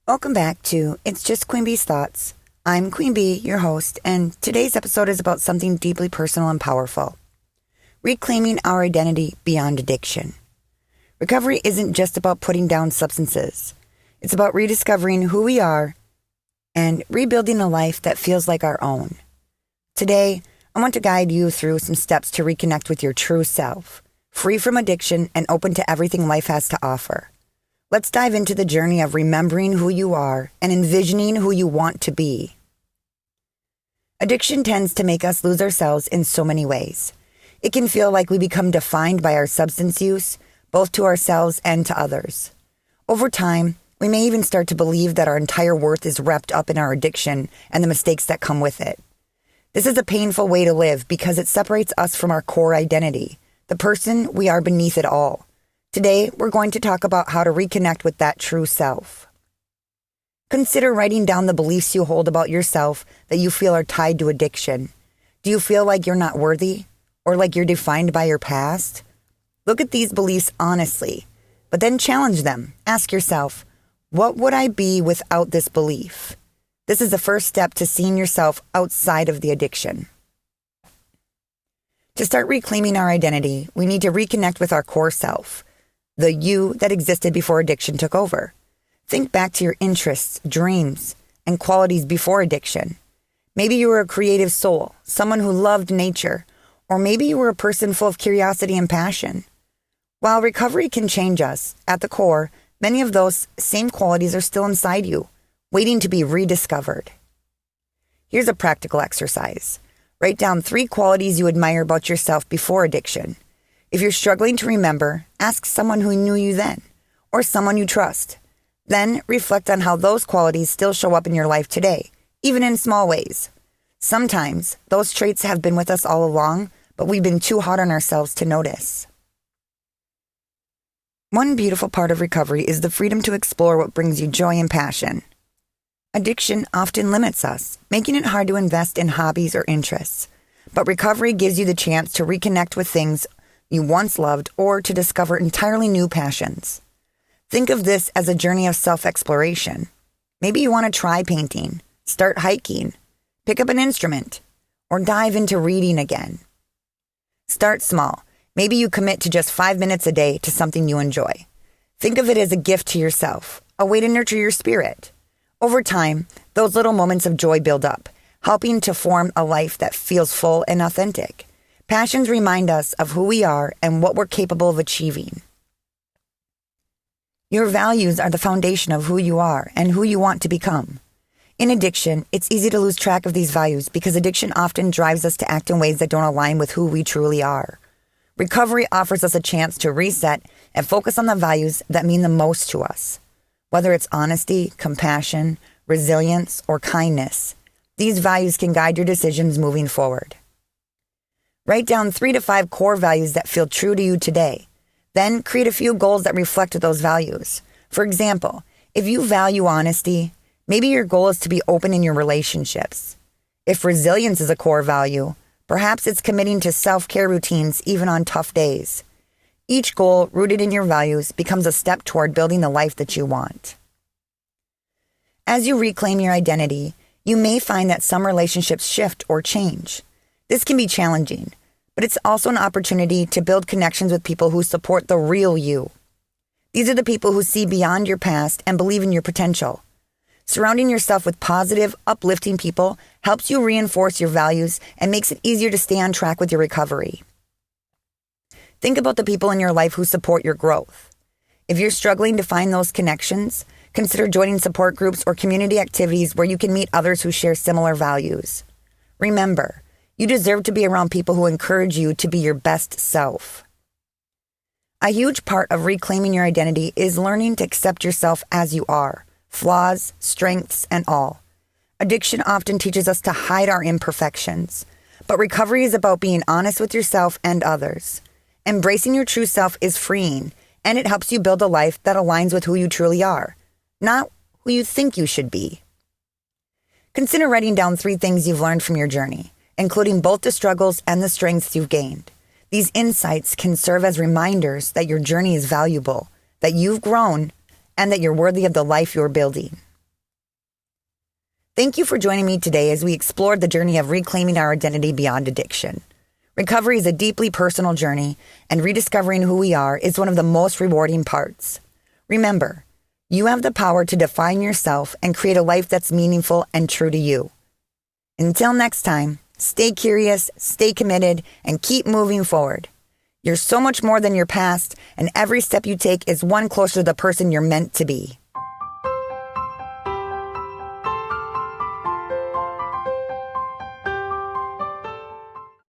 Welcome back to It's Just QueenB's Thoughts. I'm QueenB, your host, and today's episode is about something deeply personal and powerful. Reclaiming our identity beyond addiction. Recovery isn't just about putting down substances. It's about rediscovering who we are and rebuilding a life that feels like our own. Today, I want to guide you through some steps to reconnect with your true self, free from addiction and open to everything life has to offer. Let's dive into the journey of remembering who you are and envisioning who you want to be. Addiction tends to make us lose ourselves in so many ways. It can feel like we become defined by our substance use, both to ourselves and to others. Over time, we may even start to believe that our entire worth is wrapped up in our addiction and the mistakes that come with it. This is a painful way to live because it separates us from our core identity, the person we are beneath it all. Today, we're going to talk about how to reconnect with that true self. Consider writing down the beliefs you hold about yourself that you feel are tied to addiction. Do you feel like you're not worthy or like you're defined by your past? Look at these beliefs honestly, but then challenge them. Ask yourself, what would I be without this belief? This is the first step to seeing yourself outside of the addiction. To start reclaiming our identity, we need to reconnect with our core self. The you that existed before addiction took over. Think back to your interests, dreams, and qualities before addiction. Maybe you were a creative soul, someone who loved nature, or maybe you were a person full of curiosity and passion. While recovery can change us, at the core, many of those same qualities are still inside you, waiting to be rediscovered. Here's a practical exercise. Write down 3 qualities you admire about yourself before addiction. If you're struggling to remember, ask someone who knew you then, or someone you trust. Then reflect on how those qualities still show up in your life today, even in small ways. Sometimes those traits have been with us all along, but we've been too hard on ourselves to notice. One beautiful part of recovery is the freedom to explore what brings you joy and passion. Addiction often limits us, making it hard to invest in hobbies or interests. But recovery gives you the chance to reconnect with things you once loved or to discover entirely new passions. Think of this as a journey of self-exploration. Maybe you want to try painting, start hiking, pick up an instrument, or dive into reading again. Start small. Maybe you commit to just 5 minutes a day to something you enjoy. Think of it as a gift to yourself, a way to nurture your spirit. Over time, those little moments of joy build up, helping to form a life that feels full and authentic. Passions remind us of who we are and what we're capable of achieving. Your values are the foundation of who you are and who you want to become. In addiction, it's easy to lose track of these values because addiction often drives us to act in ways that don't align with who we truly are. Recovery offers us a chance to reset and focus on the values that mean the most to us. Whether it's honesty, compassion, resilience, or kindness, these values can guide your decisions moving forward. Write down 3 to 5 core values that feel true to you today. Then create a few goals that reflect those values. For example, if you value honesty, maybe your goal is to be open in your relationships. If resilience is a core value, perhaps it's committing to self-care routines even on tough days. Each goal rooted in your values becomes a step toward building the life that you want. As you reclaim your identity, you may find that some relationships shift or change. This can be challenging, but it's also an opportunity to build connections with people who support the real you. These are the people who see beyond your past and believe in your potential. Surrounding yourself with positive, uplifting people helps you reinforce your values and makes it easier to stay on track with your recovery. Think about the people in your life who support your growth. If you're struggling to find those connections, consider joining support groups or community activities where you can meet others who share similar values. Remember, you deserve to be around people who encourage you to be your best self. A huge part of reclaiming your identity is learning to accept yourself as you are, flaws, strengths, and all. Addiction often teaches us to hide our imperfections, but recovery is about being honest with yourself and others. Embracing your true self is freeing, and it helps you build a life that aligns with who you truly are, not who you think you should be. Consider writing down 3 things you've learned from your journey, including both the struggles and the strengths you've gained. These insights can serve as reminders that your journey is valuable, that you've grown, and that you're worthy of the life you're building. Thank you for joining me today as we explored the journey of reclaiming our identity beyond addiction. Recovery is a deeply personal journey, and rediscovering who we are is one of the most rewarding parts. Remember, you have the power to define yourself and create a life that's meaningful and true to you. Until next time, stay curious, stay committed, and keep moving forward. You're so much more than your past, and every step you take is one closer to the person you're meant to be.